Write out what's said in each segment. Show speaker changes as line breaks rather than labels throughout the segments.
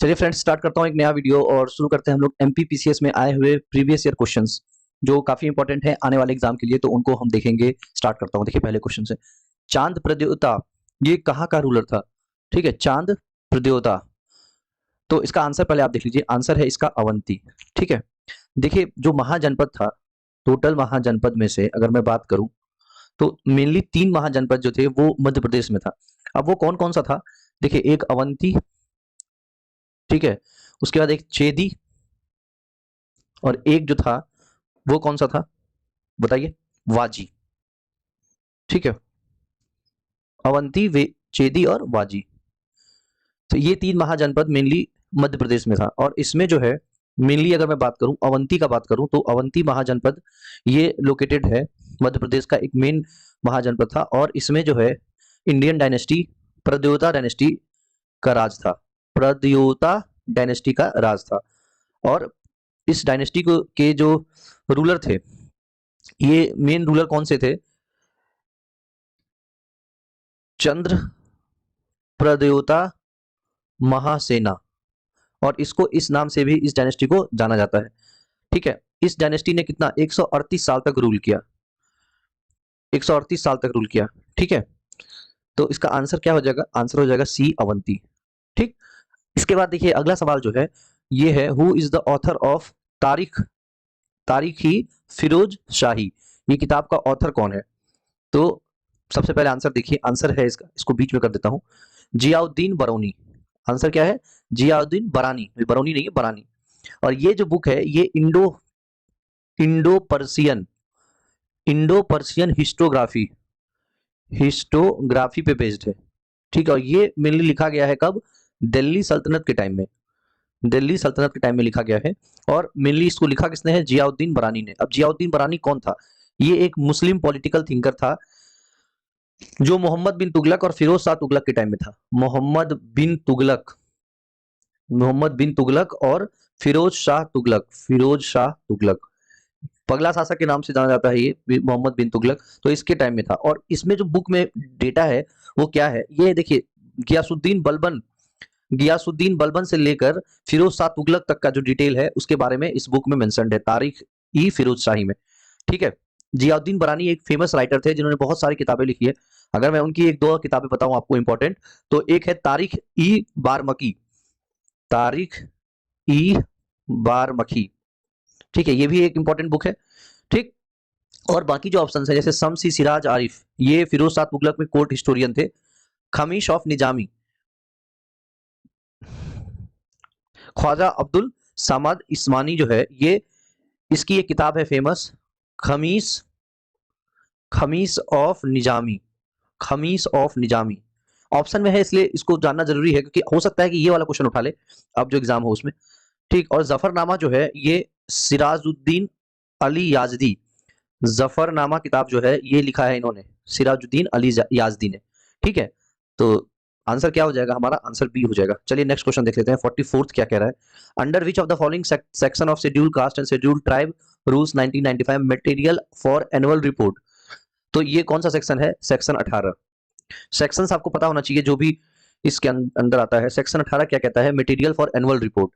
चलिए friends, start करता हूँ एक नया वीडियो और शुरू करते हैं हम लोग एमपीपीसीएस में आए हुए प्रीवियस ईयर क्वेश्चंस जो काफी इंपॉर्टेंट है आने वाले एग्जाम के लिए, तो उनको हम देखेंगे। स्टार्ट करता हूँ। देखिए पहले क्वेश्चन से, चांद प्रद्योता ये कहाँ का रूलर था? ठीक है, चांद प्रद्योता। तो इसका आंसर पहले आप देख लीजिए, आंसर है इसका अवंती। ठीक है, देखिए जो महाजनपद था, टोटल महाजनपद में से अगर मैं बात करूं तो मेनली 3 महाजनपद जो थे वो मध्य प्रदेश में था। अब वो कौन कौन सा था? देखिए, एक अवंती, ठीक है, उसके बाद एक चेदी, और एक जो था वो कौन सा था बताइए? वाजी। ठीक है, अवंती, वे, चेदी और वाजी। तो ये 3 महाजनपद मेनली मध्य प्रदेश में था। और इसमें जो है मेनली अगर मैं बात करूं, अवंती का बात करूं, तो अवंती महाजनपद ये लोकेटेड है मध्य प्रदेश का एक मेन महाजनपद था। और इसमें जो है इंडियन डायनेस्टी प्रद्योता डायनेस्टी का राज था। प्रद्योता डायनेस्टी का राज था। और इस डायनेस्टी को के जो रूलर थे, ये मेन रूलर कौन से थे? चंद्र प्रद्योता महासेना, और इसको इस नाम से भी इस डायनेस्टी को जाना जाता है। ठीक है, इस डायनेस्टी ने कितना 138 साल तक रूल किया। 138 साल तक रूल किया। ठीक है, तो इसका आंसर क्या हो जाएगा? आंसर हो जाएगा सी, अवंती। ठीक, इसके बाद देखिए अगला सवाल जो है ये है, who is the author of तारिख तारिखी फिरोज शाही? ये किताब का ऑथर कौन है? तो सबसे पहले आंसर देखिए, आंसर है इसका, इसको बीच में कर देता हूं, जियाउद्दीन बरौनी। आंसर क्या है? जियाउद्दीन बरानी, बरौनी नहीं है, बरानी। और ये जो बुक है ये इंडो पर्सियन हिस्टोग्राफी हिस्टोग्राफी पे बेस्ड है। ठीक है, और ये मेनली लिखा गया है कब? दिल्ली सल्तनत के टाइम में। दिल्ली सल्तनत के टाइम में लिखा गया है। और मेनली इसको लिखा किसने है? जियाउद्दीन बरानी ने। अब जियाउद्दीन बरानी कौन था? ये एक मुस्लिम पॉलिटिकल थिंकर था जो मोहम्मद बिन तुगलक और फिरोज शाह तुगलक के टाइम में था। मोहम्मद बिन तुगलक और फिरोज शाह तुगलक, पगला शासक के नाम से जाना जाता है ये मोहम्मद बिन तुगलक। तो इसके टाइम में था। और इसमें जो बुक में डेटा है वो क्या है? ये देखिए, गियासुद्दीन बलबन से लेकर फिरोज शाह तुगलक तक का जो डिटेल है उसके बारे में इस बुक में मेंशन्ड है, तारीख ई फिरोज शाही में। ठीक है, जियाउद्दीन बरानी एक फेमस राइटर थे जिन्होंने बहुत सारी किताबें लिखी है। अगर मैं उनकी एक दो किताबें बताऊं आपको इंपॉर्टेंट, तो एक है तारीख ई बारमकी। ठीक है, ये भी एक इंपॉर्टेंट बुक है। ठीक, और बाकी जो ऑप्शन है जैसे शम्सी सिराज आरिफ, ये फिरोज शाह तुगलक में कोर्ट हिस्टोरियन थे। खमीश ऑफ निजामी, ख्वाजा अब्दुल समाद इस्मानी जो है ये, इसकी एक किताब है famous, Khamis Khamis of Nizami option में है, इसलिए इसको जानना जरूरी है क्योंकि हो सकता है कि ये वाला क्वेश्चन उठा ले अब जो एग्जाम हो उसमें। ठीक, और जफरनामा जो है ये सिराजुद्दीन अली याजदी, जफरनामा किताब जो है ये लिखा है इन्होंने, सिराजुद्दीन अली याजदी ने। ठीक है, तो आंसर क्या हो जाएगा? हमारा आंसर बी हो जाएगा। चलिए नेक्स्ट क्वेश्चन देख लेते हैं। 44th क्या कह रहा है? Under which of the following section of schedule caste and schedule tribe rules 1995 material for annual report? तो ये कौन सा सेक्शन है? सेक्शन 18। सेक्शन आपको पता होना चाहिए जो भी इसके अंदर आता है। सेक्शन 18 क्या कहता है? Material for annual report.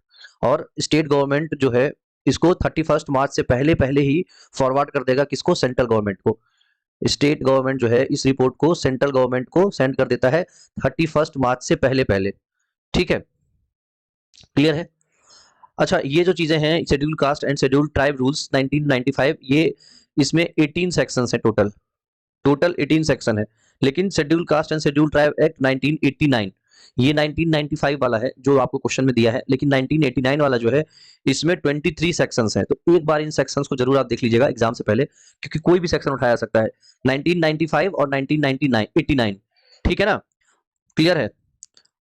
और स्टेट गवर्नमेंट जो है इसको 31 मार्च से पहले पहले ही फॉरवर्ड कर देगा किसको? सेंट्रल गवर्नमेंट को। स्टेट गवर्नमेंट जो है इस रिपोर्ट को सेंट्रल गवर्नमेंट को सेंड कर देता है 31 मार्च से पहले पहले। ठीक है, क्लियर है? अच्छा, ये जो चीजें हैं schedule caste and schedule tribe rules 1995, ये इसमें 18 सेक्शन है टोटल 18 सेक्शन है। लेकिन schedule caste and schedule tribe act 1989 ये 1995 वाला है जो आपको क्वेश्चन में दिया है। लेकिन 1989 वाला जो है इसमें 23 सेक्शंस हैं। तो एक बार इन सेक्शंस को जरूर आप देख लीजिएगा एग्जाम से पहले, क्योंकि कोई भी सेक्शन उठाया सकता है 1995 और 1989। ठीक है ना? क्लियर है?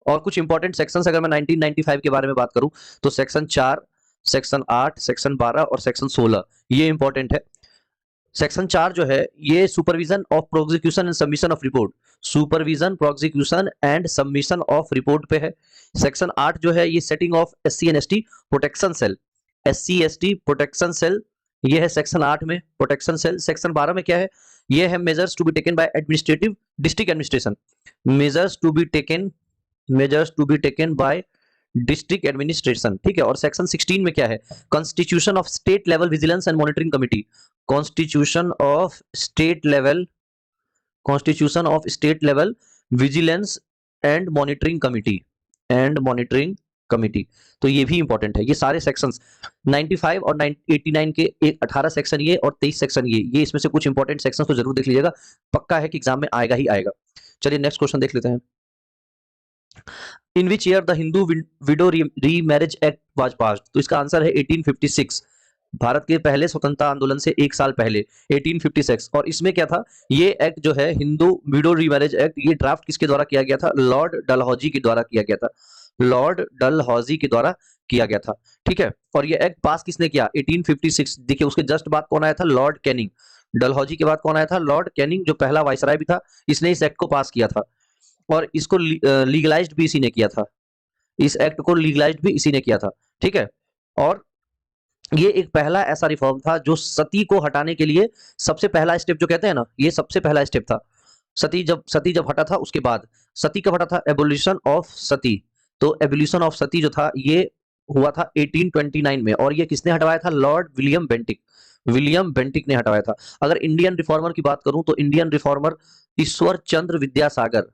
और कुछ इंपॉर्टेंट सेक्शंस अगर मैं 1995 के बारे में बात करूं तो सेक्शन 4, सेक्शन 8, सेक्शन 12 और सेक्शन 16 ये इंपॉर्टेंट है। सेक्शन 4 जो है ये supervision of prosecution and submission of report, supervision prosecution and submission of report पे है। सेक्शन 8 जो है ये setting of SC and ST protection cell, SC ST protection cell, ये है सेक्शन 8 में प्रोटेक्शन सेल। सेक्शन 12 में क्या है? ये है measures to be taken by administrative district administration, measures to be taken by district administration, ठीक है। और सेक्शन 16 में क्या है, constitution of state level vigilance and monitoring committee, constitution of state level, constitution of state level vigilance and monitoring committee, and monitoring committee. तो ये भी important है, ये सारे सेक्शंस 95 और 89 के 18 सेक्शन ये और 23 सेक्शन ये इसमें से कुछ इंपॉर्टेंट सेक्शन को जरूर देख लीजिएगा, पक्का है कि एग्जाम में आएगा ही आएगा। चलिए नेक्स्ट क्वेश्चन देख लेते हैं। In which year the Hindu widow remarriage act was passed, तो इसका आंसर है 1856, भारत के पहले स्वतंत्रता आंदोलन से एक साल पहले 1856। और इसमें क्या था, ये एक्ट जो है हिंदू विडो रीमैरिज एक्ट, ये ड्राफ्ट किसके द्वारा किया गया था, लॉर्ड डलहौजी के द्वारा किया गया था, लॉर्ड डलहौजी के द्वारा किया गया था, ठीक है। और ये एक्ट पास किसने किया, 1856। देखिए उसके जस्ट बाद कौन आया था, लॉर्ड कैनिंग। डलहौजी के बाद कौन आया था, लॉर्ड कैनिंग, जो पहला वायसराय भी था, इसने इस एक्ट को पास किया था और इसको लीगलाइज्ड भी इसी ने किया था, इस एक्ट को लीगलाइज्ड भी इसी ने किया था, ठीक है। और ये एक पहला ऐसा रिफॉर्म था जो सती को हटाने के लिए सबसे पहला स्टेप, जो कहते हैं ना, ये सबसे पहला स्टेप था। सती जब हटा था, उसके बाद सती कब हटा था, एबोलिशन ऑफ सती। तो एबोलिशन ऑफ सती जो था ये हुआ था 1829 में, और ये किसने हटवाया था, Lord William Bentinck, William Bentinck ने हटवाया था। अगर इंडियन रिफॉर्मर की बात करूं तो इंडियन रिफॉर्मर ईश्वर चंद्र विद्यासागर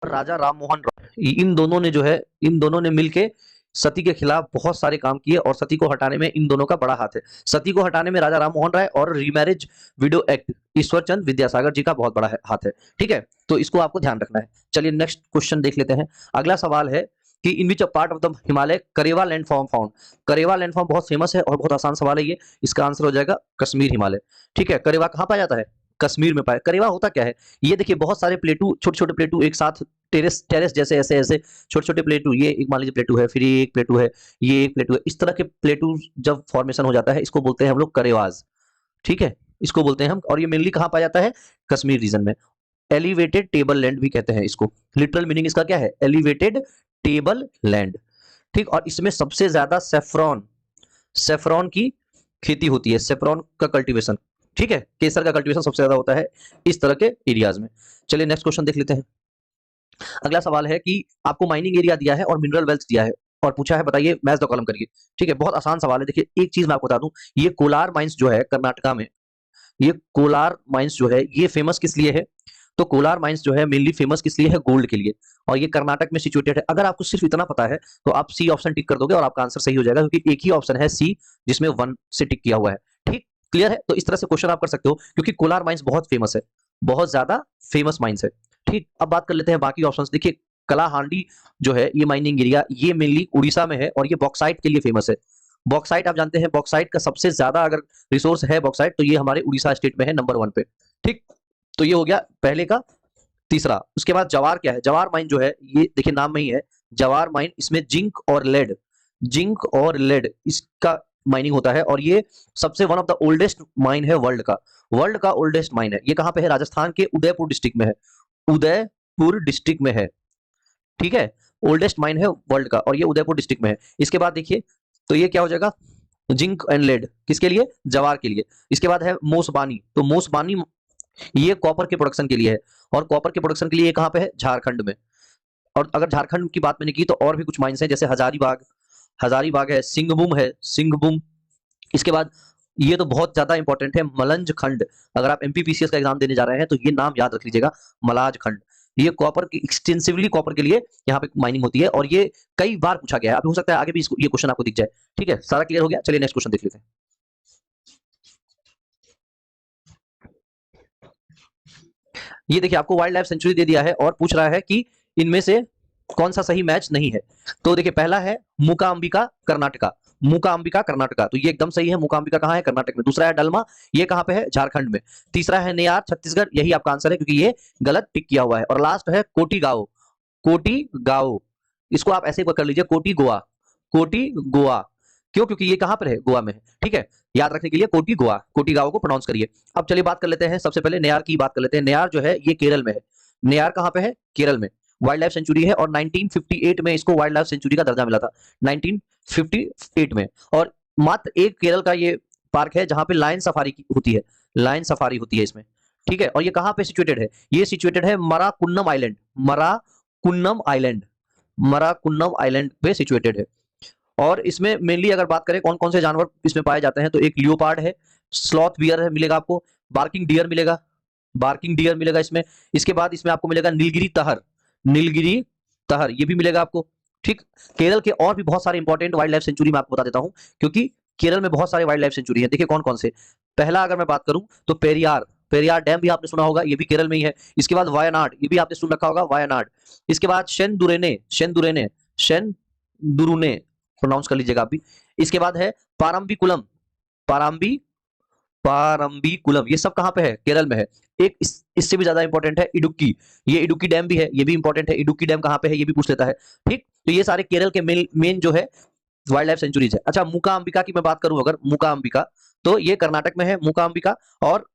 और राजा राम मोहन रॉय, इन दोनों ने जो है, इन दोनों ने मिलके सती के खिलाफ बहुत सारे काम किए और सती को हटाने में इन दोनों का बड़ा हाथ है। सती को हटाने में राजा राम मोहन राय और remarriage window act Ishwar Chandra Vidyasagar ji का बहुत बड़ा हाथ है, ठीक है। तो इसको आपको ध्यान रखना है। चलिए नेक्स्ट क्वेश्चन देख लेते हैं। अगला सवाल है कि in which a part of the Himalaya Karewa landform found. Karewa landform बहुत फेमस है और बहुत आसान सवाल है ये, इसका आंसर हो जाएगा कश्मीर हिमालय, ठीक है। करेवा कहाँ पाया जाता है, कश्मीर में पाया। करेवा होता क्या है, ये देखिए बहुत सारे प्लेटू, छोटे छोटे प्लेटू एक साथ टेरेस जैसे ऐसे ऐसे छोटे छोटे प्लेटू, ये एक मान लीजिए प्लेटू है, फिर ये एक प्लेटू है, ये एक प्लेटू है, इस तरह के प्लेटू जब फॉर्मेशन हो जाता है इसको बोलते हैं हम लोग करेवाज, ठीक है, इसको बोलते हैं हम। और ये मेनली कहाँ पाया जाता है, कश्मीर रीजन में। एलिवेटेड टेबल लैंड भी कहते हैं इसको, लिटरल मीनिंग इसका क्या है, एलिवेटेड टेबल लैंड, ठीक। और इसमें सबसे ज्यादा सेफ्रॉन की खेती होती है, सेफ्रॉन का कल्टीवेशन, ठीक है। केसर का कल्टीवेशन सबसे ज्यादा होता है इस तरह के एरियाज में। चलिए नेक्स्ट क्वेश्चन देख लेते हैं। अगला सवाल है कि आपको माइनिंग एरिया दिया है और मिनरल वेल्थ दिया है और पूछा है बताइए मैच द कॉलम करिए, ठीक है। बहुत आसान सवाल है। देखिए एक चीज मैं आपको बता दूं, ये कोलार माइंस जो है कर्नाटका में, ये कोलार माइंस जो है ये फेमस किस लिए है, तो कोलार माइंस जो है मेनली फेमस किस लिए है, गोल्ड के लिए, और ये कर्नाटक में सिचुएटेड है। अगर आपको सिर्फ इतना पता है तो आप सी ऑप्शन टिक कर दोगे और आपका आंसर सही हो जाएगा, क्योंकि एक ही ऑप्शन है सी जिसमें 1 से टिक किया हुआ है, ठीक, क्लियर है। तो इस तरह से क्वेश्चन आप कर सकते हो, क्योंकि कोलार माइंस बहुत फेमस है, बहुत ज्यादा फेमस माइंस है, ठीक। अब बात कर लेते हैं बाकी ऑप्शंस। देखिए कलाहांडी जो है ये माइनिंग एरिया, ये मेनली उड़ीसा में है और ये बॉक्साइट के लिए फेमस है। बॉक्साइट आप जानते हैं, बॉक्साइट का सबसे ज्यादा अगर रिसोर्स है बॉक्साइट तो ये हमारे उड़ीसा स्टेट में है नंबर 1 पे, ठीक। तो ये हो गया पहले का तीसरा। उसके बाद जवार क्या है, जवार माइन जो है ये देखिए नाम में ही है जवार माइन, इसमें जिंक और लेड इसका माइनिंग होता है और ये सबसे one of the oldest mine है वर्ल्ड का ओल्डेस्ट माइन है। ये कहां पे है, राजस्थान के उदयपुर डिस्ट्रिक्ट में है, उदयपुर डिस्ट्रिक्ट में है, ठीक है। ओल्डेस्ट माइन है वर्ल्ड का और ये उदयपुर डिस्ट्रिक्ट में है। इसके बाद देखिए तो ये क्या हो जाएगा, जिंक एंड लेड किसके लिए, जवार के लिए। इसके बाद है मोसबानी, तो मोसबानी ये कॉपर के प्रोडक्शन के लिए है और कॉपर के प्रोडक्शन के लिए कहां पे है, झारखंड में। और अगर झारखंड की बात मैंने की तो और भी कुछ माइंस हैं, जैसे हजारीबाग है, सिंहभूम। इसके बाद ये तो बहुत ज्यादा इंपॉर्टेंट है मलंज खंड, अगर आप एमपीपीसीएस का एग्जाम देने जा रहे हैं तो ये नाम याद रख लीजिएगा, मलाज खंड। ये कॉपर की एक्सटेंसिवली कॉपर के लिए यहाँ पे माइनिंग होती है और ये कई बार पूछा गया है, अभी हो सकता है आगे भी ये क्वेश्चन आपको दिख जाए, ठीक है। सारा क्लियर हो गया, चलिए नेक्स्ट क्वेश्चन देख लेते हैं। ये देखिए आपको वाइल्ड लाइफ सेंचुरी दे दिया है और पूछ रहा है कि इनमें से कौन सा सही मैच नहीं है। तो देखिए पहला है मूकांबिका कर्नाटका, तो ये एकदम सही है। मूकांबिका कहाँ है, कर्नाटक में। दूसरा है डलमा, ये कहाँ पे है, झारखंड में। तीसरा है नेयार, छत्तीसगढ़, यही आपका आंसर है क्योंकि ये गलत टिक किया हुआ है। और लास्ट है कोटी गांव, इसको आप ऐसे कर लीजिए कोटी गोवा, क्यों, क्योंकि ये कहां पर है, गोवा में है, ठीक है। याद रखने के लिए कोटी गांव को प्रोनाउंस करिए। अब चलिए बात कर लेते हैं, सबसे पहले नेयार की बात कर लेते हैं। नेयार जो है ये केरल में है, नेयार कहां पे है, केरल में। वाइल्ड लाइफ सेंचुरी है और 1958 में इसको वाइल्ड लाइफ सेंचुरी का दर्जा मिला था, 1958 में। और मात्र एक केरल का ये पार्क है जहां पे लायन सफारी होती है इसमें, ठीक है। और ये कहां पे सिचुएटेड है, ये सिचुएटेड है मराकुन्नम आइलैंड, मराकुन्नम आइलैंड पे सिचुएटेड है। और इसमें मेनली अगर बात करें कौन कौन से जानवर इसमें पाए जाते हैं, तो एक लियोपार्ड है, स्लॉथ बियर है मिलेगा आपको, बार्किंग डियर मिलेगा, बार्किंग डियर मिलेगा इसमें। इसके बाद इसमें आपको मिलेगा नीलगिरी तहर, नीलगिरी तहर ये भी मिलेगा आपको। ठीक, केरल के और भी बहुत सारे इंपॉर्टेंट वाइल्ड लाइफ सेंचुरी मैं आपको बता देता हूं, क्योंकि केरल में बहुत सारे वाइल्ड लाइफ सेंचुरी है। देखिए कौन कौन से। पहला अगर मैं बात करूं तो पेरियार, पेरियार डैम भी आपने सुना होगा, ये भी केरल में ही है। इसके बाद वायनाड, ये भी आपने सुन रखा होगा वायनाड। इसके बाद शेनदुरेने, शेनदुरेने, शेनदुरुने प्रोनाउंस कर लीजिएगा आप भी। इसके बाद है पारंबीकुलम, पारंबी पारंबीकुलम, ये सब कहां पे है, केरल में है। एक इससे भी ज्यादा इंपॉर्टेंट है इडुक्की, ये इडुक्की डैम भी है, ये भी इंपॉर्टेंट है। इडुक्की डैम कहां पे है ये भी पूछ लेता है। ठीक, तो ये सारे केरल के मेन जो है वाइल्ड लाइफ सेंचुरीज है। अच्छा, मूका अंबिका की मैं बात करूं अगर, मूका अंबिका तो ये कर्नाटक में है मूका अंबिका। और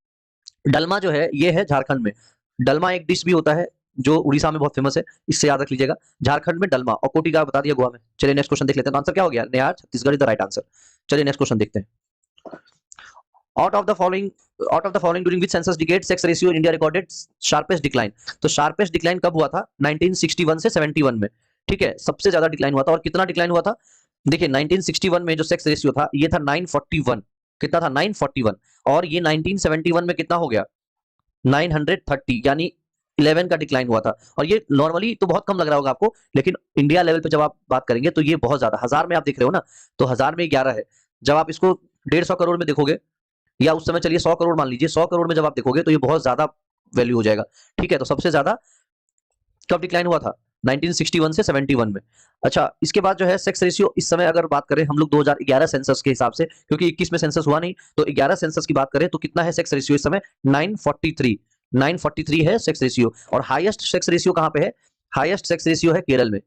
डलमा जो है ये है झारखंड में। डलमा एक डिश भी होता है जो उड़ीसा में बहुत फेमस है, इससे याद रख लीजिएगा। झारखंड में डलमा, और कोटिका बता दिया गोवा में। चलिए नेक्स्ट क्वेश्चन देख लेते हैं। आंसर क्या हो गया, नेहार Chhattisgarh is the right answer. चलिए नेक्स्ट क्वेश्चन देखते हैं। Out of the following during which census decade sex ratio in India recorded sharpest decline. तो शार्पेस्ट डिक्लाइन कब हुआ था, 1961 से 71 में। ठीक है, सबसे ज्यादा डिक्लाइन हुआ था। और कितना डिक्लाइन हुआ था, देखिए 1961 में जो सेक्स रेशियो था ये था 941, कितना था 941। और ये 1971 में कितना हो गया 930, यानी 11 का डिक्लाइन हुआ था। और ये नॉर्मली तो बहुत कम लग रहा होगा आपको, लेकिन इंडिया लेवल पे जब आप बात करेंगे तो ये बहुत ज्यादा, हजार में आप देख रहे हो ना, तो हजार में 11 है। जब आप इसको 150 करोड़ में देखोगे, या उस समय चलिए 100 करोड़ मान लीजिए, 100 करोड़ में जब आप देखोगे तो ये बहुत ज्यादा वैल्यू हो जाएगा। ठीक है, तो सबसे ज्यादा कब डिक्लाइन हुआ था, 1961 से 71 में। अच्छा, इसके बाद जो है सेक्स रेशियो, इस समय अगर बात करें हम लोग 2011 सेंसस के हिसाब से, क्योंकि 21 में सेंसस हुआ नहीं, तो 11 सेंसस की बात करें तो कितना है सेक्स रेशियो इस समय, 943, 943 है सेक्स रेशियो। और हाईएस्ट सेक्स रेशियो कहां पे है, हाईएस्ट सेक्स रेशियो है केरल में।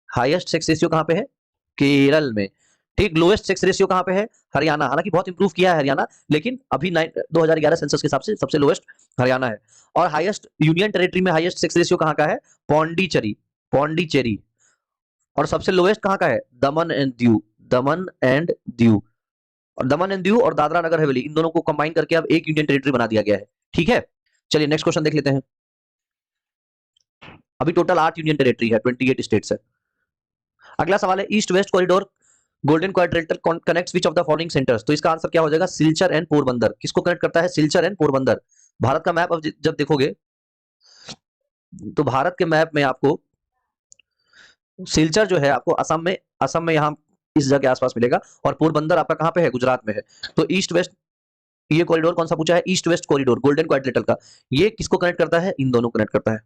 हाईएस्ट सेक्स रेशियो कहां पे है, केरल में। ठीक, लोएस्ट सेक्स रेशियो कहां पे है, हरियाणा। हालांकि बहुत इंप्रूव किया है हरियाणा, लेकिन अभी 2011 सेंसस के हिसाब से सबसे लोएस्ट हरियाणा है। और हाईएस्ट यूनियन टेरिटरी में हाईएस्ट सेक्स रेशियो कहां का है, पौंडीचेरी, पौंडीचेरी। और सबसे लोएस्ट कहां का है, दमन and Diu, Daman and Diu. और दमन एंड दीव और दादरा नगर हवेली, इन दोनों को कंबाइन करके अब एक यूनियन टेरिटरी बना दिया गया है। ठीक है, चलिए नेक्स्ट क्वेश्चन देख लेते हैं। अभी टोटल 8 यूनियन टेरिटरी है, 28 स्टेट्स है। अगला सवाल है, east west corridor golden quadrilateral connects which of the following centres. तो इसका आंसर क्या हो जाएगा, सिलचर एंड पोरबंदर। किसको कनेक्ट करता है, सिलचर एंड पोरबंदर। भारत का मैप अब जब देखोगे तो भारत के मैप में आपको सिलचर जो है आपको असम में यहाँ इस जगह के आसपास मिलेगा। और पोरबंदर आपका कहां पे है, गुजरात में है। तो ईस्ट वेस्ट, ये कॉरिडोर कौन सा पूछा है, east west corridor golden quadrilateral का, ये किसको कनेक्ट करता है, इन दोनों को कनेक्ट करता है।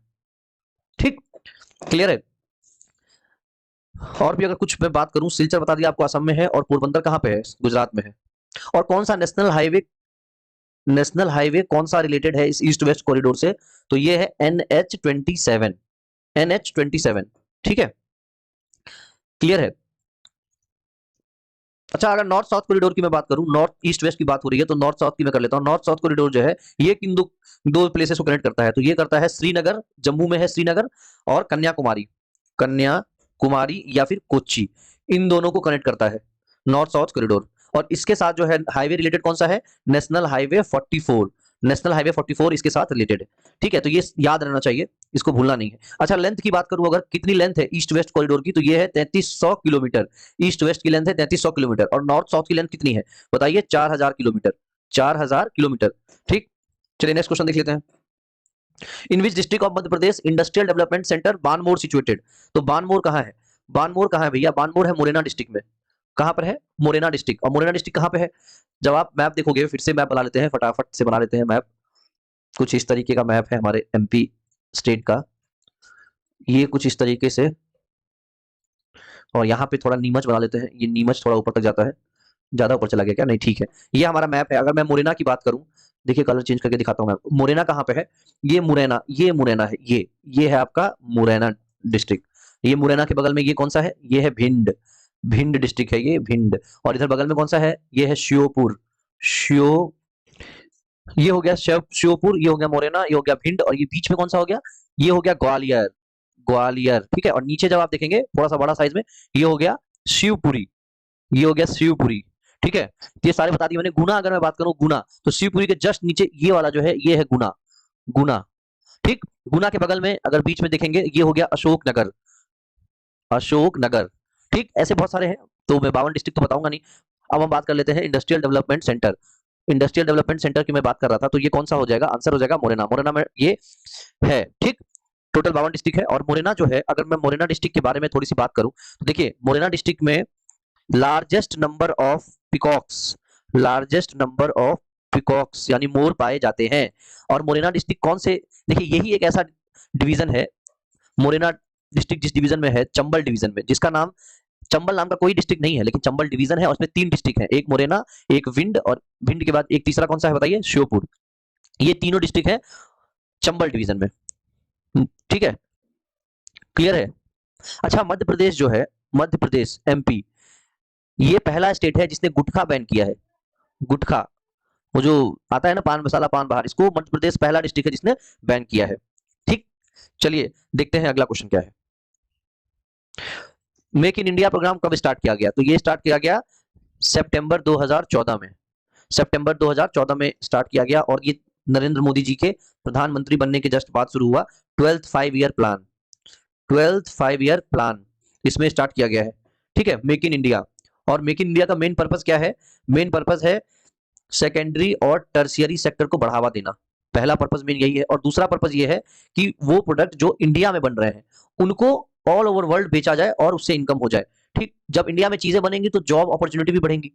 ठीक, क्लियर है। और भी अगर कुछ मैं बात करूं, सिलचर बता दिया आपको असम में है, और पोरबंदर कहां पे है, गुजरात में है। और कौन सा नेशनल हाईवे कौन सा रिलेटेड है इस ईस्ट वेस्ट कॉरिडोर से, तो ये है NH27, NH27। ठीक है, क्लियर है। अच्छा, अगर नॉर्थ साउथ कॉरिडोर की मैं बात करूं, नॉर्थ ईस्ट वेस्ट की बात हो रही है, तो नॉर्थ साउथ की मैं कर लेता हूं। नॉर्थ साउथ कॉरिडोर जो है ये किन दो प्लेसेस को कनेक्ट करता है, तो ये करता है श्रीनगर, जम्मू में है श्रीनगर, और कन्याकुमारी, कन्याकुमारी या फिर कोच्चि, इन दोनों को कनेक्ट करता है नॉर्थ साउथ कॉरिडोर। और इसके साथ जो है हाईवे रिलेटेड कौन सा है, नेशनल हाईवे 44, नेशनल हाईवे 44 इसके साथ रिलेटेड है। ठीक है, तो ये याद रहना चाहिए, इसको भूलना नहीं है। अच्छा, लेंथ की बात करूं अगर, कितनी लेंथ है ईस्ट वेस्ट कॉरिडोर की, तो ये है 3300 किलोमीटर। ईस्ट वेस्ट की लेंथ है 3300 किलोमीटर। और नॉर्थ साउथ की लेंथ कितनी है बताइए, 4000 किलोमीटर, 4000 किलोमीटर। ठीक, चलिए नेक्स्ट क्वेश्चन देख लेते हैं। In which district of Madhya Pradesh industrial development centre Banmore situated. तो बानमोर कहां है, बानमोर कहां है भैया, बानमोर है मुरैना डिस्ट्रिक्ट में। कहां पर है, मुरैना डिस्ट्रिक्ट। और मुरैना डिस्ट्रिक्ट कहां पे है, जब आप मैप देखोगे, फिर से मैप बना लेते हैं, फटाफट से बना लेते हैं मैप। कुछ इस तरीके का मैप है हमारे MP स्टेट का, ये कुछ इस तरीके से। और यहाँ पे थोड़ा नीमच बना लेते हैं, ये नीमच थोड़ा ऊपर तक जाता है, ज्यादा ऊपर चला गया क्या, नहीं ठीक है। ये हमारा मैप है। अगर मैं मुरैना की बात करूं, देखिए कलर चेंज करके दिखाता हूं मैं, मुरैना कहां पे है, ये मुरैना है, ये है आपका मुरैना डिस्ट्रिक्ट। ये मुरैना के बगल में ये कौन सा है, ये है भिंड, भिंड डिस्ट्रिक्ट है ये, भिंड। और इधर बगल में कौन सा है, ये है श्योपुर, ये हो गया श्योपुर, ये हो गया मुरैना, ये हो गया भिंड। और ये बीच में कौन सा हो गया, ये हो गया ग्वालियर, ग्वालियर। ठीक है, और नीचे जब आप देखेंगे थोड़ा सा बड़ा साइज में, ये हो गया शिवपुरी, ये हो गया शिवपुरी। ठीक है, ये सारे बता दिए मैंने। गुना अगर मैं बात करूं, गुना, तो शिवपुरी के जस्ट नीचे ये वाला जो है, ये है गुना, गुना। ठीक, गुना के बगल में अगर बीच में देखेंगे, ये हो गया अशोकनगर, अशोकनगर। ठीक, ऐसे बहुत सारे हैं, तो मैं 52 डिस्ट्रिक्ट तो बताऊंगा नहीं। अब हम बात कर लेते हैं industrial development centre. Industrial development centre की मैं बात कर रहा था, तो ये कौन सा हो जाएगा? आंसर हो जाएगा मोरेना। मोरेना में ये है। ठीक, टोटल 52 डिस्ट्रिक्ट है। और मोरेना जो है, अगर मैं मोरेना डिस्ट्रिक्ट के बारे में थोड़ी सी बात करूं, तो देखिए मोरेना डिस्ट्रिक्ट में largest number of peacocks, largest number of peacocks यानी मोर पाए जाते हैं। और मोरेना डिस्ट्रिक्ट कौन से, देखिए यही एक ऐसा डिवीजन है, मोरेना डिस्ट्रिक्ट जिस डिवीजन में है, चंबल डिवीजन में, जिसका नाम, चंबल नाम का कोई डिस्ट्रिक्ट नहीं है, लेकिन चंबल डिवीजन है और उसमें 3 डिस्ट्रिक्ट हैं, एक मोरेना, एक विंड, और विंड के बाद एक तीसरा कौन सा है बताइए? श्योपुर। ये तीनों डिस्ट्रिक्ट है चंबल डिवीजन में। ठीक है, क्लियर है? अच्छा, मध्य प्रदेश जो है, मध्य प्रदेश एमपी, ये पहला स्टेट है जिसने गुटखा बैन किया है। गुटखा, वो जो आता है ना पान मसाला, पान बाहर, इसको मध्य प्रदेश पहला डिस्ट्रिक्ट है जिसने बैन किया है। ठीक, चलिए देखते हैं अगला क्वेश्चन क्या है। मेक इन इंडिया प्रोग्राम कब स्टार्ट किया गया? तो ये स्टार्ट किया गया सितंबर 2014 में, सितंबर 2014 में स्टार्ट किया गया, और ये नरेंद्र मोदी जी के प्रधानमंत्री बनने के जस्ट बाद शुरू हुआ। 12th 5 year plan, 12th 5 year plan इसमें स्टार्ट किया गया है। ठीक है, मेक इन इंडिया। और मेक इन इंडिया का मेन पर्पस क्या है? मेन पर्पस है सेकेंडरी और टर्शियरी सेक्टर को बढ़ावा देना, पहला पर्पस मेन यही है। और दूसरा पर्पस ये है कि वो प्रोडक्ट जो इंडिया में बन रहे हैं उनको ऑल ओवर वर्ल्ड बेचा जाए और उससे इनकम हो जाए। ठीक, जब इंडिया में चीजें बनेंगी तो जॉब अपॉर्चुनिटी भी बढ़ेंगी,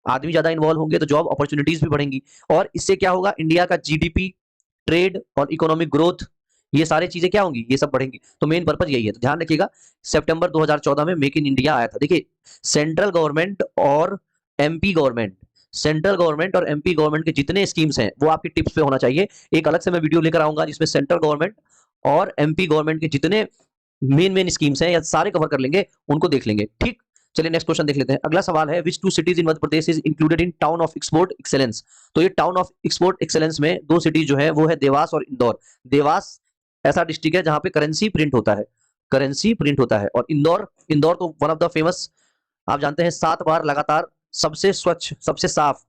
आदमी ज्यादा इन्वॉल्व होंगे तो जॉब अपॉर्चुनिटीज भी बढ़ेंगी, और इससे क्या होगा? इंडिया का जीडीपी, ट्रेड और इकोनॉमिक ग्रोथ, ये सारी चीजें क्या होंगी? ये सब बढ़ेंगी। तो मेन पर्पस यही है, तो ध्यान रखिएगा। सितंबर 2014 में मेक इन इंडिया आया था। देखिए सेंट्रल गवर्नमेंट और एमपी गवर्नमेंट, सेंट्रल गवर्नमेंट और एमपी गवर्नमेंट के जितने स्कीम्स हैं वो आपके टिप्स पे होना चाहिए। एक अलग से मैं वीडियो लेकर आऊंगा जिसमें सेंट्रल गवर्नमेंट और एमपी गवर्नमेंट के जितने मेन स्कीम्स हैं या सारे कवर कर लेंगे, उनको देख लेंगे। ठीक, चलिए नेक्स्ट क्वेश्चन देख लेते हैं। अगला सवाल है, विच 2 cities in Madhya Pradesh is included in town of export excellence? तो ये टाउन ऑफ एक्सपोर्ट एक्सेलेंस में 2 सिटीज जो है वो है देवास और इंदौर। देवास ऐसा डिस्ट्रिक्ट है जहां पे करेंसी प्रिंट होता है, करेंसी प्रिंट होता है। और इंदौर, इंदौर तो वन ऑफ द फेमस, आप जानते हैं 7 बार लगातार सबसे स्वच्छ, सबसे साफ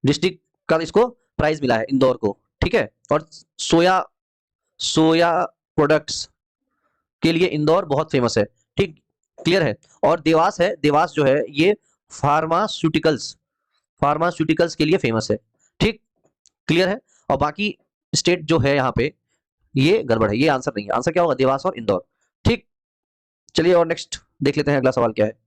डिस्ट्रिक्ट का इसको प्राइज मिला है इंदौर को। ठीक है, और सोया, सोया प्रोडक्ट्स के लिए इंदौर बहुत फेमस है। ठीक, क्लियर है? और देवास है, देवास जो है ये फार्मास्यूटिकल्स, फार्मास्यूटिकल्स के लिए फेमस है। ठीक, क्लियर है? और बाकी स्टेट जो है यहाँ पे ये गड़बड़ है, ये आंसर नहीं है। आंसर क्या होगा? देवास और इंदौर। ठीक, चलिए और नेक्स्ट देख लेते हैं अगला सवाल क्या है।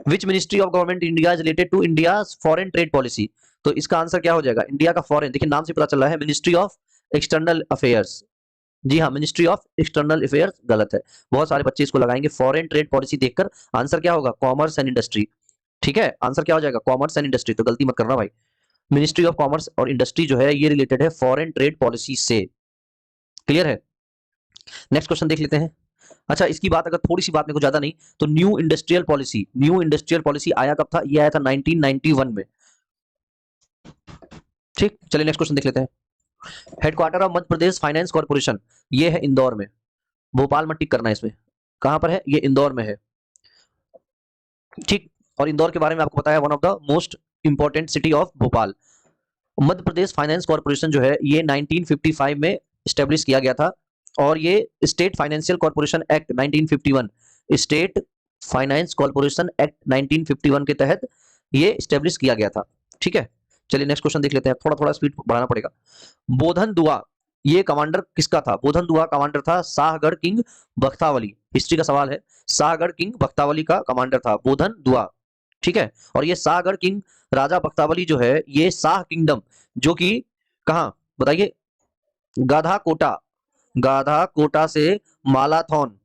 Which ministry of government India is related to India foreign trade policy? तो इसका आंसर क्या हो जाएगा? इंडिया का फॉरेन, देखिए नाम से पता चल रहा है मिनिस्ट्री ऑफ एक्सटर्नल अफेयर्स। जी हाँ, मिनिस्ट्री ऑफ एक्सटर्नल अफेयर्स गलत है, बहुत सारे बच्चे इसको लगाएंगे फॉरेन ट्रेड पॉलिसी देखकर। आंसर क्या होगा? Commerce and industry. ठीक है, आंसर क्या हो जाएगा? Commerce and industry. तो गलती मत करना भाई, मिनिस्ट्री ऑफ कॉमर्स और इंडस्ट्री जो है ये रिलेटेड है फॉरेन ट्रेड पॉलिसी से। क्लियर है? नेक्स्ट क्वेश्चन देख लेते हैं। अच्छा, इसकी बात अगर थोड़ी सी बात मेरे को ज्यादा नहीं, तो new industrial policy, new industrial policy आया कब था? ये आया था 1991 में। ठीक, चलिए नेक्स्ट क्वेश्चन देख लेते हैं। Headquarter of Madhya Pradesh finance corporation, ये है इंदौर में, भोपाल मत टिक करना है इसमें, कहां पर है? ये इंदौर में है। ठीक, और इंदौर के बारे में आपको पता है one of the most important city of Bhopal. Madhya Pradesh finance corporation जो है ये 1955 में स्टेब्लिश किया गया था, और ये state financial corporation act 1951, state finance corporation act 1951 के तहत ये स्टेब्लिश किया गया था। ठीक है, चलिए नेक्स्ट क्वेश्चन देख लेते हैं, थोड़ा थोड़ा स्पीड बढ़ाना पड़ेगा। बोधन दुआ, ये कमांडर किसका था? बोधन दुआ कमांडर था शाहगढ़ किंग बख्तावली। हिस्ट्री का सवाल है, शाहगढ़ किंग बख्तावली का कमांडर था बोधन दुआ। ठीक है, और ये शाहगढ़ किंग राजा बख्तावली जो है ये शाह किंगडम, जो कि कहां बताइए? गाधा कोटा, गाधा कोटा से मालाथौन,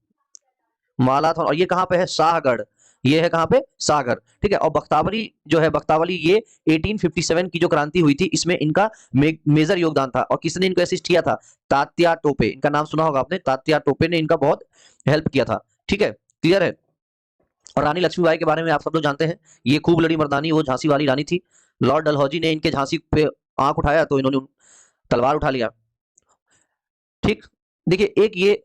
मालाथौन, और ये कहां पे है? शाहगढ़, ये है कहां पे? शाहगढ़। ठीक है, और बख्तावली जो है, बख्तावली ये 1857 की जो क्रांति हुई थी इसमें इनका मेजर योगदान था। और किसने इनको असिस्ट किया था? तात्या टोपे, इनका नाम सुना होगा आपने, तात्या टोपे ने इनका बहुत हेल्प किया था। ठीक है, क्लियर है? और रानी लक्ष्मीबाई के बारे में आप सब लोग जानते हैं, ये खूब लड़ी मर्दानी, वो झांसी वाली रानी थी। लॉर्ड डलहौजी ने इनके झांसी पे आंख उठाया तो इन्होंने तलवार उठा लिया। ठीक, देखिए एक ये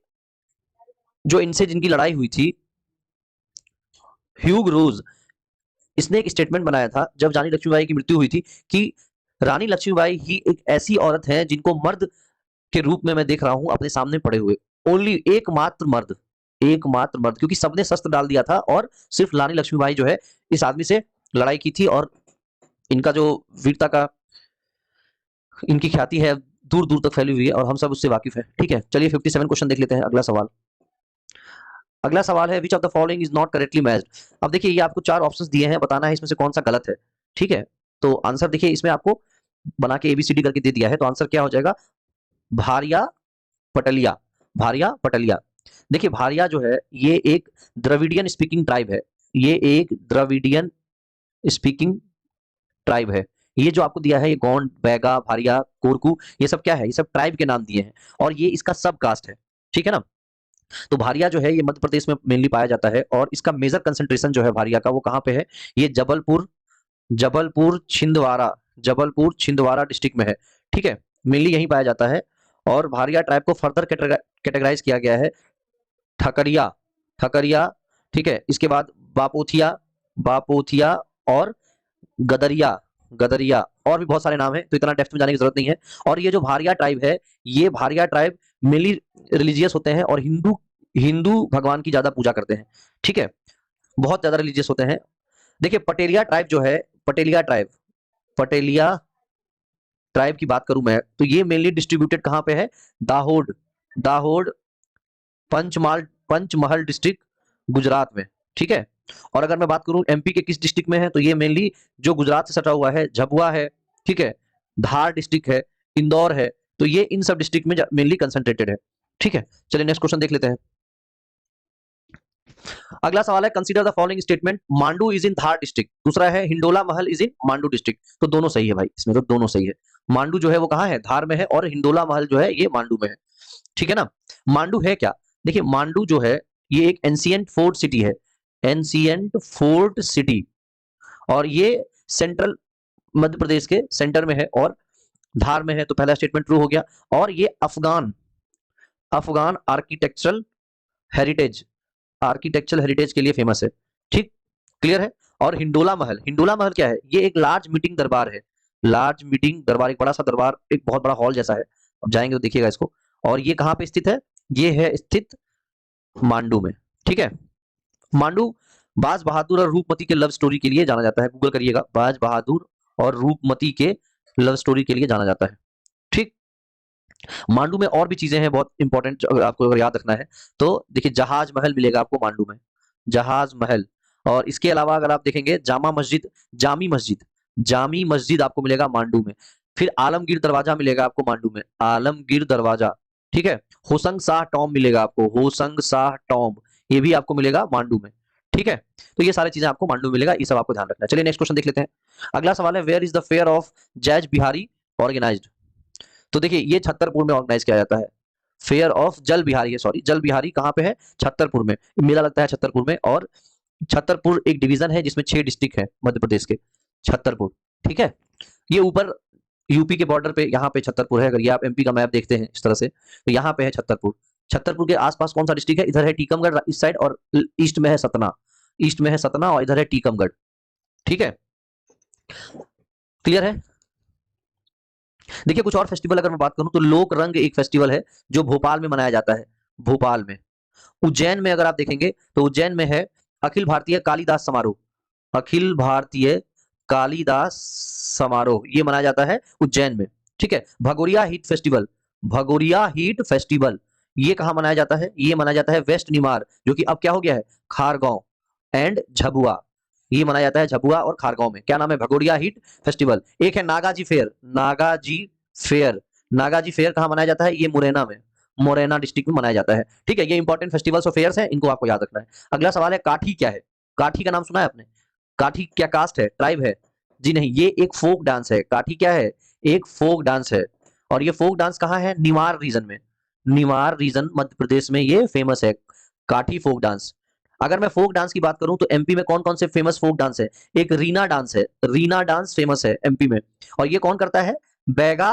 जो इनसे जिनकी लड़ाई हुई थी, ह्यूग रोज, इसने एक स्टेटमेंट बनाया था जब रानी लक्ष्मीबाई की मृत्यु हुई थी कि रानी लक्ष्मीबाई ही एक ऐसी औरत है जिनको मर्द के रूप में मैं देख रहा हूं अपने सामने पड़े हुए, ओनली एकमात्र मर्द, एकमात्र मर्द, क्योंकि सबने शस्त्र डाल दिया था और सिर्फ रानी लक्ष्मीबाई जो है इस आदमी से लड़ाई की थी, और इनका जो वीरता का इनकी ख्याति है दूर दूर तक फैली हुई है और हम सब उससे वाकिफ है। ठीक है, चलिए 57 क्वेश्चन देख लेते हैं। अगला सवाल, अगला सवाल है which of the following is not correctly matched. अब देखिए ये आपको 4 ऑप्शंस दिए हैं, बताना है इसमें से कौन सा गलत है। ठीक है, तो आंसर देखिए इसमें आपको बना के एबीसीडी करके दे दिया है, तो आंसर क्या हो जाएगा, भारिया पटलिया। भारिया पटलिया। देखिए भारिया जो है ये एक द्रविडियन स्पीकिंग ट्राइब है, ये एक द्रविडियन स्पीकिंग ट्राइब है। ये जो आपको दिया है ये गोंड, बैगा, भारिया, कोरकू, ये सब क्या है, ये सब ट्राइब के नाम दिए हैं और ये इसका सब कास्ट है। ठीक है ना, तो भारिया जो है ये मध्य प्रदेश में मेनली पाया जाता है और इसका मेजर कंसंट्रेशन जो है भारिया का वो कहाँ पे है, ये जबलपुर, जबलपुर छिंदवाड़ा डिस्ट्रिक्ट में है। ठीक है, मेनली यहीं पाया जाता है और भारिया ट्राइब को फर्दर कैटेगराइज किया गया है ठकरिया, ठकरिया। ठीक है, इसके बाद बापोथिया, बापोथिया और गदरिया, गदरिया, और भी बहुत सारे नाम है, तो इतना डेप्थ में जाने की जरूरत नहीं है। और ये जो भारिया ट्राइब है, ये भारिया ट्राइब मेनली रिलीजियस होते हैं और हिंदू हिंदू भगवान की ज्यादा पूजा करते हैं। ठीक है, बहुत ज्यादा रिलीजियस होते हैं। देखिए पटेलिया ट्राइब जो है, पटेलिया ट्राइब, पटेलिया ट्राइब की बात करूं मैं तो ये मेनली डिस्ट्रीब्यूटेड कहां पे है, दाहोद, दाहोद पंचमहल डिस्ट्रिक्ट गुजरात में। ठीक है, और अगर मैं बात करूं एमपी के किस डिस्ट्रिक्ट में है, तो ये मेनली जो गुजरात से सटा हुआ है, झबुआ है, ठीक है, धार डिस्ट्रिक्ट है, इंदौर है, तो ये इन सब डिस्ट्रिक्ट में मेनली कंसंट्रेटेड है। ठीक है, चलिए नेक्स्ट क्वेश्चन देख लेते हैं। अगला सवाल है consider the following statement, Mandu is in Dhar district, दूसरा है हिंडोला महल इज इन मांडू डिस्ट्रिक्ट। तो दोनों सही है भाई, इसमें तो दोनों सही है। मांडू जो है वो कहां है, धार में है, और हिंडोला महल जो है ये मांडू में है। ठीक है ना, मांडू है क्या, देखिए मांडू जो है ये एक एंशिएंट फोर्ट सिटी है, एंशिएंट फोर्ट सिटी, और ये सेंट्रल मध्य प्रदेश के सेंटर में है और धार में है, तो पहला स्टेटमेंट ट्रू हो गया। और ये Afghan, Afghan architectural heritage, architectural heritage के लिए फेमस है। ठीक, क्लियर है। और हिंडोला महल, हिंडोला महल क्या है, ये एक लार्ज मीटिंग दरबार है, लार्ज मीटिंग दरबार, एक बड़ा सा दरबार, एक बहुत बड़ा हॉल जैसा है, अब जाएंगे तो देखिएगा इसको। और ये कहां पे स्थित है, ये है स्थित मांडू में। ठीक है, मांडू बाज बहादुर और रूपमती के लव स्टोरी के लिए जाना जाता है, गूगल करिएगा, बाज बहादुर और रूपमती के लव स्टोरी के लिए जाना जाता है। ठीक, मांडू में और भी चीजें हैं बहुत इंपॉर्टेंट, आपको अगर याद रखना है तो देखिए जहाज महल मिलेगा आपको मांडू में, जहाज महल। और इसके अलावा अगर आप देखेंगे जामा मस्जिद, जामी मस्जिद, जामी मस्जिद आपको मिलेगा मांडू में। फिर आलमगीर दरवाजा मिलेगा आपको मांडू में, आलमगीर दरवाजा। ठीक है, होसंग शाह टॉम मिलेगा आपको, होसंग शाह टॉम, ये भी आपको मिलेगा मांडू में। ठीक है, तो ये सारी चीजें आपको मांडू में मिलेगा, ये सब आपको ध्यान रखना है। चलिए नेक्स्ट क्वेश्चन देख लेते हैं। अगला सवाल है where is the fair of जैज बिहारी ऑर्गेनाइज्ड। तो देखिए ये छतरपुर में ऑर्गेनाइज किया जाता है, फेयर ऑफ जल बिहारी है, सॉरी जल बिहारी कहाँ पे है, छतरपुर में, मेला लगता है छतरपुर में। और छतरपुर एक डिवीजन है जिसमें 6 डिस्ट्रिक्ट है मध्य प्रदेश के, छतरपुर। ठीक है, ये ऊपर यूपी के बॉर्डर पे यहाँ पे छतरपुर है, अगर ये आप एमपी का मैप देखते हैं इस तरह से तो यहाँ पे है छतरपुर। छतरपुर के आसपास कौन सा डिस्ट्रिक्ट है, इधर है टीकमगढ़ इस साइड, और ईस्ट में है सतना, ईस्ट में है सतना, और इधर है टीकमगढ़। ठीक है, क्लियर है। देखिए कुछ और फेस्टिवल अगर मैं बात करूं तो लोक रंग एक फेस्टिवल है जो भोपाल में मनाया जाता है, भोपाल में। उज्जैन में अगर आप देखेंगे तो उज्जैन में है अखिल भारतीय कालिदास समारोह, अखिल भारतीय कालिदास समारोह, ये मनाया जाता है उज्जैन में। ठीक है, Bhagoria heat festival, Bhagoria heat festival, ये कहां मनाया जाता है, ये मनाया जाता है वेस्ट निमार, जो कि अब क्या हो गया है खारगांव, एंड झबुआ, ये मनाया जाता है झबुआ और खारगांव में। क्या नाम है, भगोरिया हीट फेस्टिवल। एक है Nagaji fair, Nagaji fair, Nagaji fair कहां मनाया जाता है, ये मुरैना में, मुरैना डिस्ट्रिक्ट में मनाया जाता है। ठीक है, ये इंपॉर्टेंट फेस्टिवल्स और फेयर्स हैं, इनको आपको याद रखना है। अगला सवाल है काठी क्या है, काठी का नाम सुना है आपने, काठी क्या कास्ट है, ट्राइब है, जी नहीं, ये एक फोक डांस है। काठी क्या है, एक फोक डांस है, और ये फोक डांस कहाँ है, निवार रीजन में, निवार रीजन मध्य प्रदेश में ये फेमस है, काठी फोक डांस। अगर मैं फोक डांस की बात करूं तो एमपी में कौन कौन से फेमस फोक डांस है, एक रीना डांस है, रीना डांस फेमस है एमपी में, और ये कौन करता है, बैगा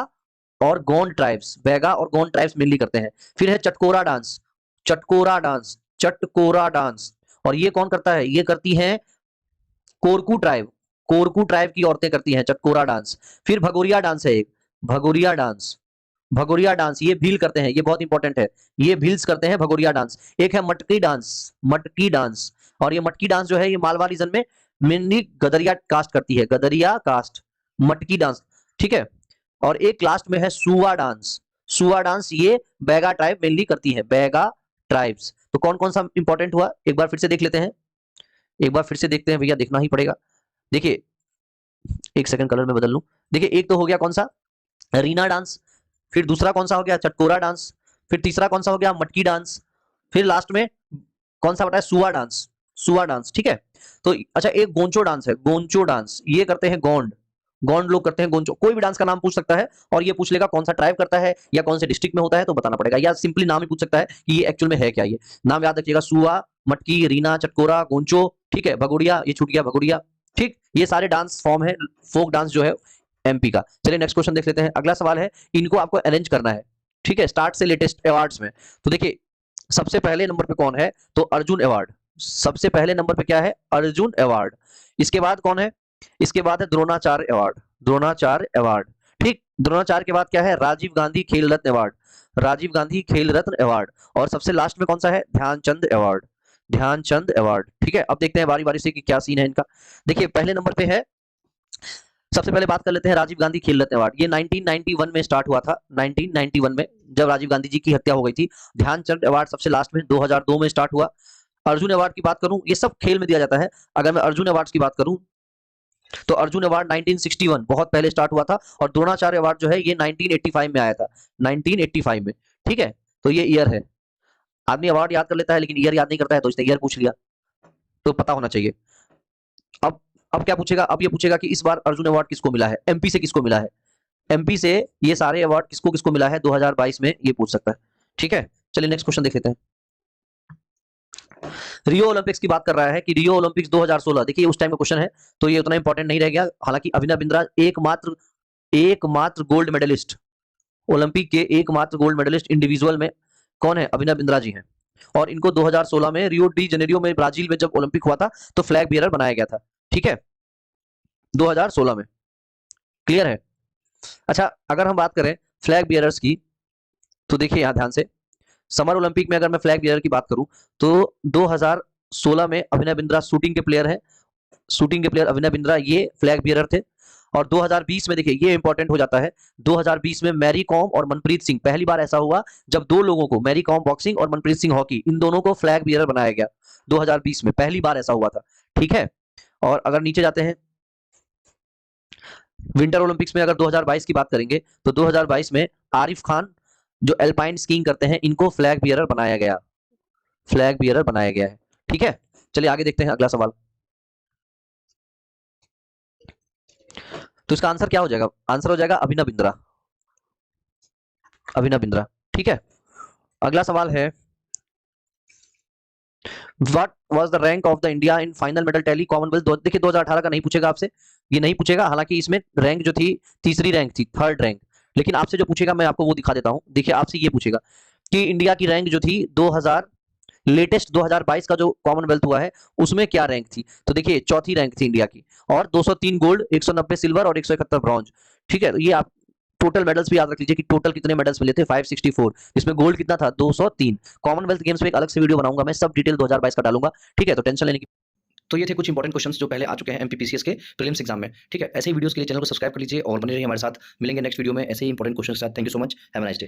और गोंड ट्राइब्स, बैगा और गोंड ट्राइब्स मेनली करते हैं। फिर है चटकोरा डांस, चटकोरा डांस, चटकोरा डांस, और ये कौन करता है, ये करती हैं कोरकू ट्राइब, कोरकू ट्राइब की औरतें करती हैं चटकोरा डांस। फिर भगोरिया डांस है एक, भगोरिया डांस, भगोरिया डांस, ये भील करते हैं, ये बहुत इंपॉर्टेंट है, ये भील्स करते हैं भगोरिया डांस। एक है मटकी डांस, मटकी डांस, और ये मटकी डांस जो है ये मालवा रीजन में मेनली गदरिया कास्ट करती है, गदरिया कास्ट, मटकी डांस, ठीक है। और एक लास्ट में है सुआ डांस, सुआ डांस ये बैगा ट्राइब मेनली करती है, बैगा ट्राइब्स। तो कौन कौन सा इंपॉर्टेंट हुआ एक बार फिर से देख लेते हैं, एक बार फिर से देखते हैं भैया, देखना ही पड़ेगा। देखिए एक सेकंड कलर में बदल लूं। देखिए एक तो हो गया कौन सा, रीना डांस, फिर दूसरा कौन सा हो गया चटकोरा डांस, फिर तीसरा कौन सा हो गया मटकी डांस, फिर लास्ट में कौन सा बताया सुआ डांस, सुआ डांस, ठीक है। तो अच्छा एक गोंचो डांस है, गोंचो डांस, ये करते हैं गोंड, गोंड लोग करते हैं गोंचो। कोई भी डांस का नाम पूछ सकता है और ये पूछ लेगा कौन सा ट्राइब करता है या कौन से डिस्ट्रिक्ट में होता है, तो बताना पड़ेगा, या सिंपली नाम ही पूछ सकता है कि ये एक्चुअल में है क्या। ये नाम याद रखिएगा, सुआ, मटकी, रीना, चटकोरा, गोंचो, ठीक है, भगोड़िया, ये छूट गया भगोड़िया, ठीक। ये सारे डांस फॉर्म है, फोक डांस जो है एमपी का। चलिए नेक्स्ट क्वेश्चन देख लेते हैं। अगला सवाल है, इनको आपको अरेंज करना है, ठीक है, स्टार्ट से लेटेस्ट अवार्ड्स में। तो देखिए सबसे पहले नंबर पे कौन है, तो अर्जुन अवार्ड, सबसे पहले नंबर पे क्या है, अर्जुन अवार्ड। इसके बाद कौन है, इसके बाद है द्रोणाचार्य अवार्ड, द्रोणाचार्य अवार्ड, ठीक। द्रोणाचार्य के बाद क्या है, राजीव गांधी खेल रत्न अवार्ड, राजीव गांधी खेल रत्न अवार्ड। और सबसे लास्ट में कौन सा है, ध्यानचंद अवार्ड, ध्यानचंद अवार्ड, ठीक है। अब देखते हैं बारी बारी से कि क्या सीन है इनका। देखिए पहले नंबर पे है, सबसे पहले बात कर लेते हैं राजीव गांधी खेल रत्न अवार्ड। ये 1991 में स्टार्ट हुआ था, 1991 में जब राजीव गांधी जी की हत्या हो गई थी। ध्यानचंद अवार्ड सबसे लास्ट में 2002 में स्टार्ट हुआ। अर्जुन अवार्ड की बात करूं, ये सब खेल में दिया जाता है। अगर मैं अर्जुन अवार्ड की बात करूं तो अर्जुन अवार्ड 1961 बहुत पहले स्टार्ट हुआ था, और द्रोणाचार्य अवार्ड जो है ये 1985 में आया था, 1985 में, ठीक है। तो ये ईयर है, आदमी अवार्ड याद कर लेता है लेकिन ईयर याद नहीं करता है, तो इसने ईयर पूछ लिया, तो पता होना चाहिए। अब अब क्या पूछेगा, अब ये पूछेगा कि इस बार अर्जुन अवार्ड किसको मिला है, एमपी से किसको मिला है, एमपी से ये सारे अवार्ड किसको किसको मिला है 2022 में, ये पूछ सकता है, ठीक है। चलिए नेक्स्ट क्वेश्चन देख लेते हैं। रियो ओलंपिक्स की बात कर रहा है कि रियो ओलंपिक्स 2016, देखिए उस टाइम का क्वेश्चन है तो ये उतना इंपॉर्टेंट नहीं रह गया। हालांकि अभिनव बिंद्रा एकमात्र गोल्ड मेडलिस्ट, ओलंपिक के एकमात्र गोल्ड मेडलिस्ट इंडिविजुअल में कौन है, अभिनव बिंद्रा जी हैं। और इनको 2016 में रियो डी जेनेरियो में ब्राजील में जब ओलंपिक हुआ था तो फ्लैग बियरर बनाया गया था, ठीक है, 2016 में, क्लियर है। अच्छा अगर हम बात करें फ्लैग बियरर्स की, तो देखिए यहां ध्यान से, समर ओलंपिक में अगर मैं फ्लैग बियरर की बात करूं तो 2016 में अभिनव बिंद्रा शूटिंग के प्लेयर है, शूटिंग के प्लेयर अभिनव बिंद्रा ये फ्लैग बियरर थे। और 2020 में देखिए ये इंपॉर्टेंट हो जाता है, 2020 में मैरी कॉम और मनप्रीत सिंह, पहली बार ऐसा हुआ जब दो लोगों को, मैरी कॉम बॉक्सिंग और मनप्रीत सिंह हॉकी, इन दोनों को फ्लैग बियरर बनाया गया 2020 में, पहली बार ऐसा हुआ था, ठीक है। और अगर नीचे जाते हैं विंटर ओलंपिक्स में, अगर 2022 की बात करेंगे तो 2022 में आरिफ खान जो एल्पाइन स्कीइंग करते हैं इनको फ्लैग बियरर बनाया गया, फ्लैग बियरर बनाया गया है, ठीक है। चलिए आगे देखते हैं अगला सवाल। तो इसका आंसर क्या हो जाएगा, आंसर हो जाएगा अभिनव बिंद्रा, अभिनव बिंद्रा, ठीक है। अगला सवाल है, what was the rank of the India in final medal tally Commonwealth. देखिए 2018 का नहीं पूछेगा आपसे, ये नहीं पूछेगा, हालांकि इसमें रैंक जो थी तीसरी रैंक थी, थर्ड रैंक। लेकिन आपसे जो पूछेगा मैं आपको वो दिखा देता हूं। देखिए आपसे ये पूछेगा कि इंडिया की रैंक जो थी 2000 लेटेस्ट 2022 का जो कॉमनवेल्थ हुआ है उसमें क्या रैंक थी। तो देखिए चौथी रैंक थी इंडिया की, और 203 गोल्ड, 190 सिल्वर और 171 ब्रॉन्ज, ठीक है। तो ये आप टोटल मेडल्स भी याद रख लीजिए कि टोटल कितने मेडल्स मिले थे, 564, इसमें गोल्ड कितना था 203। कॉमनवेल्थ गेम्स में एक अलग से वीडियो बनाऊंगा मैं, सब डिटेल 2022 का डालूंगा, ठीक है, तो टेंशन लेने की। तो ये थे कुछ इंपॉर्टेंट क्वेश्चंस जो पहले आ चुके हैं एमपीपीसीएस के प्रीलिम्स एग्जाम में, ठीक है। ऐसे ही वीडियोस के लिए चैनल को सब्सक्राइब कर लीजिए और बने रहिए हमारे साथ, मिलेंगे नेक्स्ट वीडियो में ऐसे ही इंपॉर्टेंट क्वेश्चन के साथ। Thank you so much, have a nice day.